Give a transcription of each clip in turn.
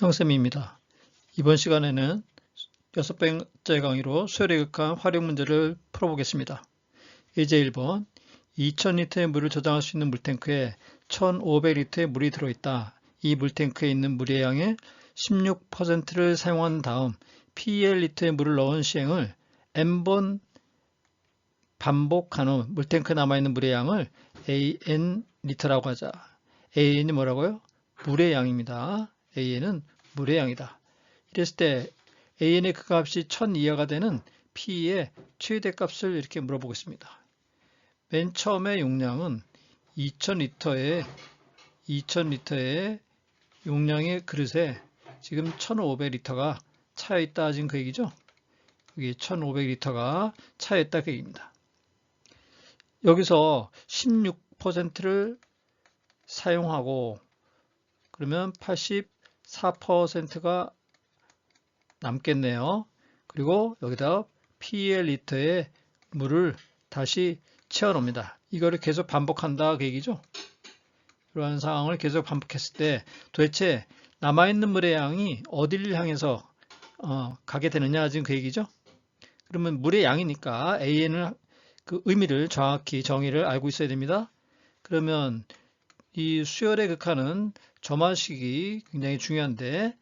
형쌤입니다. 이번 시간에는 6번째 강의로 수열에 극한 활용 문제를 풀어보겠습니다. 예제 1번 2000리터의 물을 저장할 수 있는 물탱크에 1500리터의 물이 들어있다. 이 물탱크에 있는 물의 양의 16%를 사용한 다음 PL리터의 물을 넣은 시행을 n번 반복한 후 물탱크에 남아있는 물의 양을 AN 리터라고 하자. AN이 뭐라고요? 물의 양입니다. AN은 물의 양이다. 이랬을 때 AN의 그 값이 1000 이하가 되는 P의 최대 값을 이렇게 물어보겠습니다. 맨 처음에 용량은 2000리터의 용량의 그릇에 지금 1500리터가 차여있다 지금 그 얘기죠. 여기 1500리터가 차여있다 그 얘기입니다. 여기서 16%를 사용하고 그러면 84%가 남겠네요. 그리고 여기다 PL리터의 물을 다시 채워 놓습니다. 이거를 계속 반복한다 그 얘기죠. 이러한 상황을 계속 반복했을 때 도대체 남아있는 물의 양이 어디를 향해서 가게 되느냐 지금 그 얘기죠. 그러면 물의 양이니까 AN을 그 의미를 정확히 정의를 알고 있어야 됩니다. 그러면 이 수열의 극한은 점화식이 굉장히 중요한데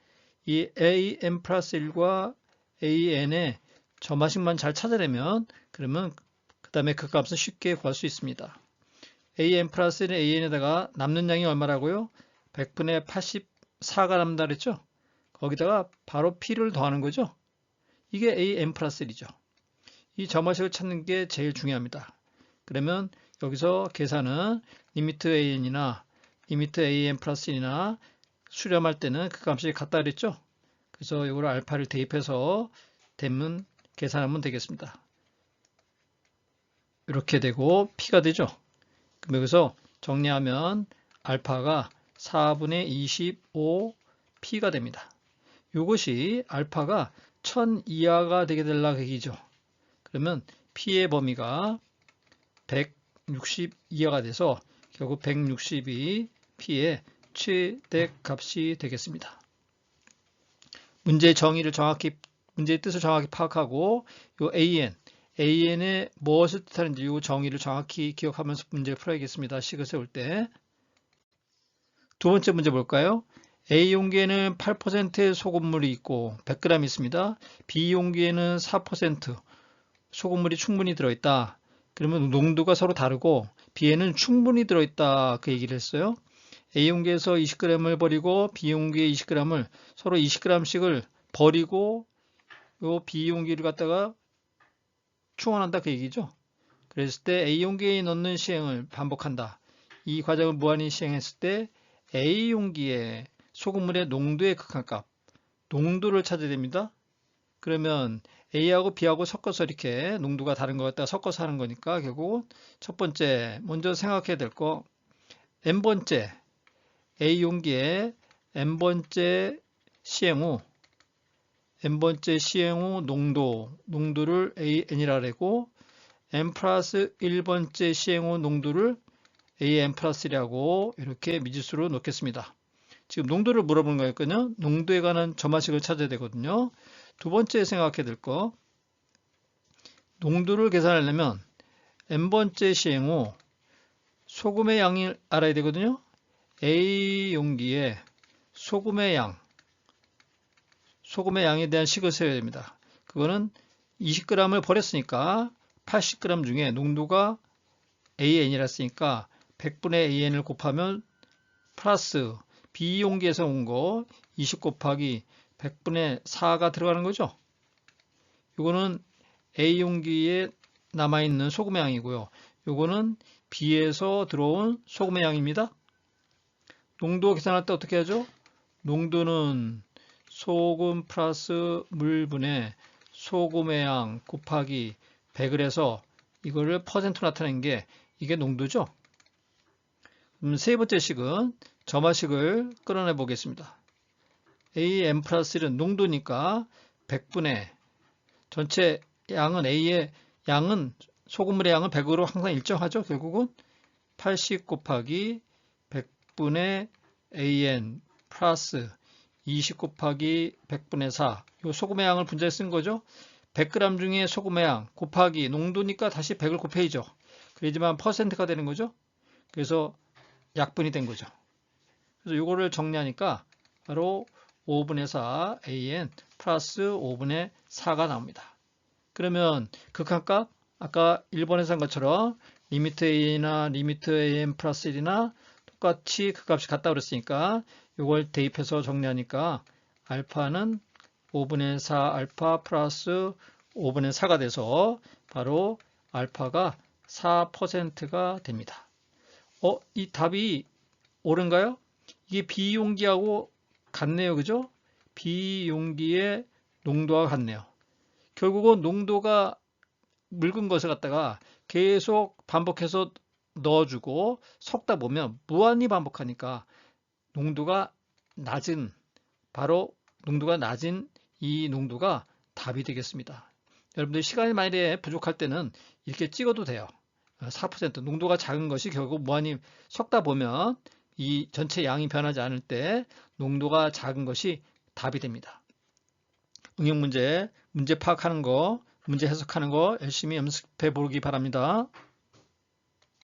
이 AN 플러스 1과 AN의 점화식만 잘 찾아내면 그러면 그 다음에 그 값은 쉽게 구할 수 있습니다. AN 플러스 1은 AN에다가 남는 양이 얼마라고요? 100분의 84가 남는다 그랬죠? 거기다가 바로 P를 더하는 거죠? 이게 AN 플러스 1이죠. 이 점화식을 찾는 게 제일 중요합니다. 그러면 여기서 계산은 리미트 AN이나 리미트 AN 플러스 1이나 수렴할 때는 그 값이 같다 그랬죠? 그래서 이걸 알파를 대입해서 되면 계산하면 되겠습니다. 이렇게 되고 P가 되죠? 그럼 여기서 정리하면 알파가 4분의 25 P가 됩니다. 이것이 알파가 1000 이하가 되게 되려고 얘기죠. 그러면 P의 범위가 160 이하가 돼서 결국 160이 P의 최대 값이 되겠습니다. 문제의 정의를 정확히, 문제의 뜻을 정확히 파악하고 요 AN의 무엇을 뜻하는지 이 정의를 정확히 기억하면서 문제를 풀어야겠습니다. 식을 세울 때. 두 번째 문제 볼까요? A 용기에는 8%의 소금물이 있고 100g 있습니다. B 용기에는 4% 소금물이 충분히 들어있다. 그러면 농도가 서로 다르고 B에는 충분히 들어있다 그 얘기를 했어요. A용기에서 20g을 버리고 B용기에 20g을 서로 20g씩을 버리고 요 B용기를 갖다가 충원한다 그 얘기죠. 그랬을 때 A용기에 넣는 시행을 반복한다. 이 과정을 무한히 시행했을 때 A용기의 소금물의 농도의 극한값, 농도를 찾아야 됩니다. 그러면 A하고 B하고 섞어서 이렇게 농도가 다른 것 갖다가 섞어서 하는 거니까 결국 첫 번째 먼저 생각해야 될 거 n번째 A 용기에 n번째 시행 후 농도를 AN이라 그러고 n 플러스 1번째 시행 후 농도를 AN 플러스 1이라고 이렇게 미지수로 놓겠습니다. 지금 농도를 물어보는 거였거든요. 농도에 관한 점화식을 찾아야 되거든요. 두 번째 생각해야 될 거, 농도를 계산하려면 n번째 시행 후 소금의 양을 알아야 되거든요. A 용기에 소금의 양에 대한 식을 세워야 됩니다. 그거는 20g을 버렸으니까 80g 중에 농도가 AN이라 했으니까 100분의 AN을 곱하면 플러스 B 용기에서 온 거 20 곱하기 100분의 4가 들어가는 거죠. 이거는 A 용기에 남아있는 소금의 양이고요. 이거는 B에서 들어온 소금의 양입니다. 농도 계산할 때 어떻게 하죠? 농도는 소금 플러스 물분의 소금의 양 곱하기 100을 해서 이거를 퍼센트 나타낸 게 이게 농도죠. 세 번째 식은 점화식을 끌어내 보겠습니다. AN 플러스 1은 농도니까 100분의 전체 양은 A의 양은 소금물의 양은 100으로 항상 일정하죠. 결국은 80 곱하기 100분의 AN 플러스 20 곱하기 100분의 4. 요 소금의 양을 분자에 쓴 거죠. 100g 중에 소금의 양 곱하기 농도니까 다시 100을 곱해야죠. 그러지만 퍼센트가 되는 거죠. 그래서 약분이 된 거죠. 그래서 이거를 정리하니까 바로 5분의 4 AN 플러스 5분의 4가 나옵니다. 그러면 극한값 아까 1번에서 한 것처럼 리미트 A나 리미트 AN 플러스 1이나 똑같이 그 값이 같다 그랬으니까 이걸 대입해서 정리하니까 알파는 5분의 4 알파 플러스 5분의 4가 돼서 바로 알파가 4%가 됩니다. 이 답이 옳은가요? 이게 B용기하고 같네요. 그죠? B용기의 농도와 같네요. 결국은 농도가 묽은 것을 갖다가 계속 반복해서 넣어주고 섞다 보면 무한히 반복하니까 농도가 낮은, 바로 농도가 낮은 이 농도가 답이 되겠습니다. 여러분들 시간이 만약에 부족할 때는 이렇게 찍어도 돼요. 4% 농도가 작은 것이 결국 무한히 섞다 보면 이 전체 양이 변하지 않을 때 농도가 작은 것이 답이 됩니다. 응용 문제 파악하는 거, 문제 해석하는 거 열심히 연습해 보기 바랍니다.